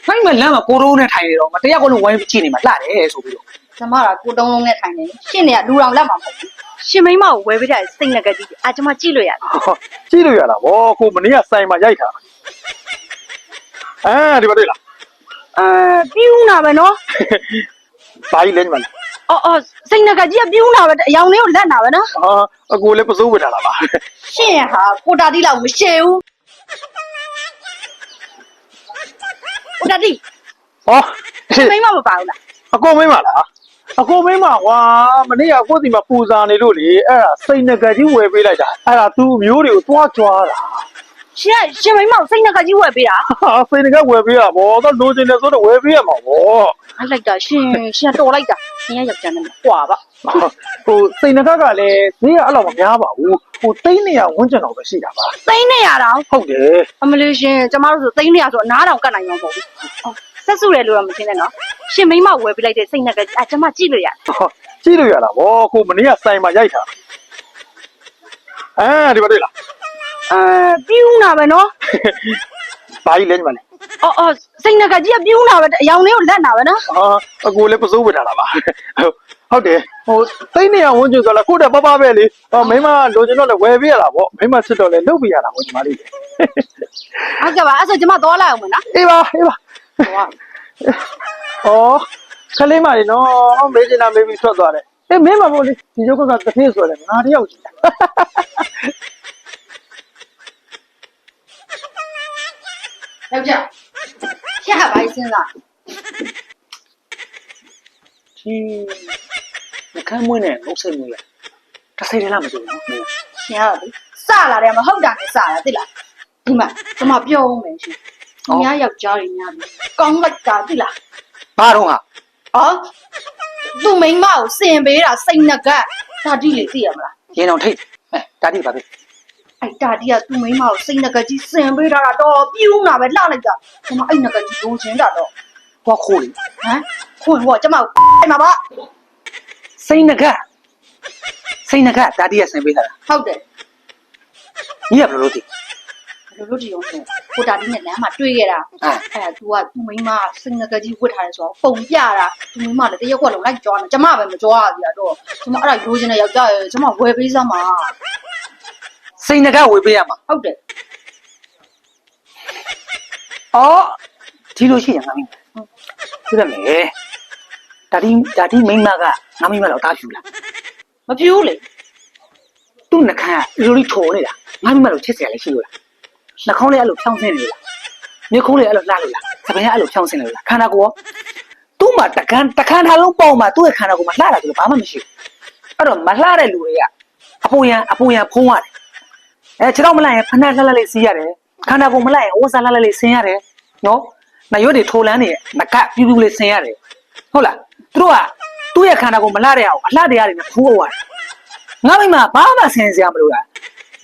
နိုင်မလမ်းမှာကိုရိုးနဲ့ထိုင်နေတော့မတရားကလုံးဝိုင်းကြည့်နေမှာလှတယ်ဆိုပြီးတော့ ကျမကကိုတုံးလုံးနဲ့ထိုင်နေရှင့်နေကလူတော်လက်မှာမဟုတ်ဘူးရှင်မိမကိုဝယ်ပေးတဲ့စိတ်ငကကြီးကျမကြည့်လို့ရတယ် ကြည့်လို့ရလားဗောကိုမနေ့ကစိုင်မှာရိုက်ထားဒီပါတွေ့လား ပြူးနာပဲနော် ဘာကြီးလဲညီမလေး အော်စိတ်ငကကြီးကပြူးနာပဲအယောင်လေးကိုလက်နာပဲနော် အကိုလည်းပစိုးဝတ်ထားတာပါ ရှင့်ဟာကိုတာတီလောက်မရှိဘူးကိုတာတီ ဟော ရှင်မိမမပါဘူးလား အကိုမိမလားအကိုမိမကွာမနေ့ကကိုစီမှာပူဇာနေလို့လေအဲ့ဒါစိတ်ငကကြီးဝယ်ပေးလိုက်တာအဲ့ဒါသူမျိုးတွေကိုသွားကြွားတာ ရှင်မိမကိုစိတ်ငကကြီးဝယ်ပေးတာ စိတ်ငကဝယ်ပေးရဗောတော့လိုချင်တယ်ဆိုတော့ဝယ်ပေးရမှာဗော အားလိုက်တာရှင်တော်လိုက်တာရှင်ယောက်ျားနဲ့ကွာပါ ဟိုစိတ်ငကကလည်းဈေးကအဲ့လောက်မများပါဘူးဟို300ဝန်းကျင်တော့ပဲရှိတာပါ သိန်း200တောင် ဟုတ်တယ် အမလေးရှင်ကျမတို့ဆိုသိန်း200ဆိုအနားတောင်ကတ်နိုင်မှာမဟုတ်ဘူးဆက်စုတယ်လို့တော့မသိနဲ့နော်ရှင်မိမဝယ်ပေးလိုက်တဲ့စိတ်ငကကြီးကျမကြည့်လို့ရတယ် ကြည့်လို့ရလားဗောကိုမနေ့ကစိုင်မှာရိုက်ထားဒီပါတွေ့လား ပြူးနာပဲနော် ဘာကြီးလဲညီမလေး အော်စိတ်ငကကြီးကပြူးနာပဲအယောင်လေးကိုလက်နာပဲနော် အကိုလည်းပစိုးဝတ်ထားတာပါဟုတ်တယ်ဟို300ဝန်းကျင်ဆိုတော့ကိုတက်ပပပဲလေမိမလိုချင်တော့လည်းဝယ်ပေးရတာဗောမိမစစ်တော့လည်းလုပ်ပေးရတာဗောညီမလေး ဟုတ်ကဲ့ပါအဲ့ဆိုကျမသွားလိုက်အောင်မလား အေးပါခလေးမလေးနော်မေးချင်တာမေးပြီးထွက်သွားတယ်အေးမင်းမမို့လေဒီရုပ်ကတစ်သေးဆိုတယ်ငါတယောက်ကြည့် ယောက်ျားရှက်ဟာပါစဉ်းစား ဒီနှကမ်းမွေးနဲ့ငုတ်စိတ်မွေးရတစ်စိတ်တည်းလားမသိဘူးနော် ရှင်ရပြီစလာတယ်မဟုတ်တာနဲ့စလာသိလားဒီမှာကျမပြောအောင်မယ်ရှင်ညာယောက်ျားတွေများပြီကောင်းလိုက်တာသိလား ဘာတော့ဟာ သူ့မိန်းမကိုစင်ပေးတာစိတ်ငကဒါတိလေသိရမလား ရင်အောင်ထိတ်တာတိပါပဲ အဲ့ဒါတိကသူ့မိန်းမကိုစိတ်ငကကြီးစင်ပေးတာတော့ပြူးနာပဲလှလိုက်တာကျမအဲ့ငကကြီးလိုချင်တာတော့ ဟောခိုးလေ ခွန်းကျမအဲ့မှာပါ စိတ်ငကတာတိရဆင်ပေးတာ ဟုတ်တယ် ညီကဘယ်လိုလုပ်သိ ဘယ်လိုဒီအောင်ဆိုကိုတာတိနဲ့လမ်းမှာတွေ့ခဲ့တာအဲ့ဒါ तू ကသူ့မိန်းမစိတ်ငကကြီးဝတ်ထားတယ်ဆိုတော့ပုံပြတာသူ့မိန်းမလည်းတရက်ခွက်လုံးလိုက်ကြွားနေကျမပဲမကြွားရသေးတာတော့ကျမအဲ့ဒါလိုချင်တဲ့ယောက်ျားရဲ့ကျမဝယ်ပေးစမ်းပါ စိတ်ငကဝေပေးရမှာ ဟုတ်တယ် ဒီလိုရှိရင်ငါမိမပြတယ်မယ်တာတိမိမကငါမိမတော့တားဖြူလား မဖြူးလေ သူ့နှကမ်းကလိုလေးထော်နေတာငါမိမတော့ချစ်စရာလည်းရှိလို့လားနှာခေါင်းလေးအဲ့လိုဖြောင်းဆင်းနေလို့လားမျက်ခုံးလေးအဲ့လိုလှလို့လားသပင်ကအဲ့လိုဖြောင်းဆင်းနေလို့လားခန္ဓာကိုယ်သူ့မှာတခန်းထားလုံးပေါက်မှာသူ့ရဲ့ခန္ဓာကိုယ်မှာလှတာဆိုတော့ဘာမှမရှိဘူးအဲ့တော့မလှတဲ့လူတွေကအပူရန်ဖုံးရတယ်ခြေတော့မလိုက်ရင်ဖဏလှလေးစီးရတယ်ခန္ဓာကိုယ်မလိုက်ရင်ဝဆာလှလေးဆင်းရတယ်နော်နရွက်တွေထိုးလန်းနေငကပြူးလေးဆင်းရတယ်ဟုတ်လားသူတို့ကသူ့ရဲ့ခန္ဓာကိုယ်မလှတဲ့အောင်အလှတရားတွေနဲ့ဖူးအောင်ငါမိမဘာမှဆင်စရာမလိုတာ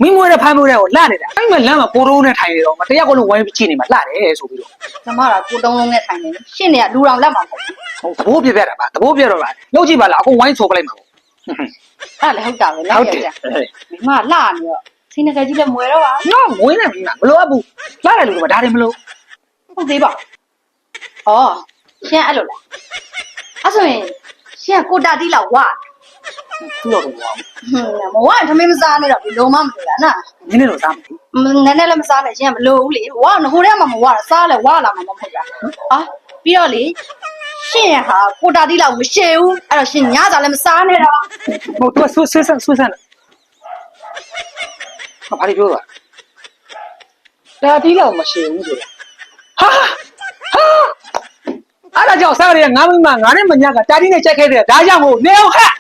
မိမွေးတဲ့ဖိုင်မွေးတဲ့ကိုလှနေတာအဲ့မလမ်းမှာကိုရိုးနဲ့ထိုင်နေတော့မတရားကလုံးဝိုင်းကြည့်နေမှာလှတယ်ဆိုပြီးတော့ ကျမကကိုတုံးလုံးနဲ့ထိုင်နေရှင့်နေကလူတော်လက်မှာမဟုတ်ဘူး ဟုတ်သဘောပြပြတာပါသဘောပြတော့ပါလောက်ကြည့်ပါလားအခုဝိုင်းဆိုပလိုက်မှာပေါ့ အဲ့လည်းဟုတ်တာပဲနော်ယောက်ျားမိမလှနေတော့စိတ်ငကကြီးလည်းမွယ်တော့ပါ နော်မွေးနေပြီမလိုအပ်ဘူးလှတယ်လို့ကဒါတွေမလို့ ဟုတ်သေးပါရှင့်အဲ့လိုလားအဲ့ဆိုရင်ရှင့်ကိုတာတိလောက်ဝါ သူ့တော့ဘူးပေါ့ မဝါသမင်းမစားနဲ့တော့ဒီလုံးမမလို့လားနော် နင်းနေတော့စားမလို့ နည်းနည်းလည်းမစားနဲ့ရှင့်မလို့ဘူးလေဝါငိုထဲမှာမဝါစားလဲဝါလာမှာမဟုတ်လားပြီးတော့လေရှင့်ဟာကိုတာတိလောက်မရှိဘူးအဲ့တော့ရှင့်ညစားလည်းမစားနဲ့တော့ ဟိုသူဆွဆန်းဘာလို့ပြောတာတိလောက်မရှိဘူးဆိုတာအဲ့ဒါကြောင့်စားရတဲ့ငါမိမငါနဲ့မညာကတာတိနဲ့ကြက်ခဲ့တယ်ဒါကြောင့်မို့နေအောင်ဟဲ့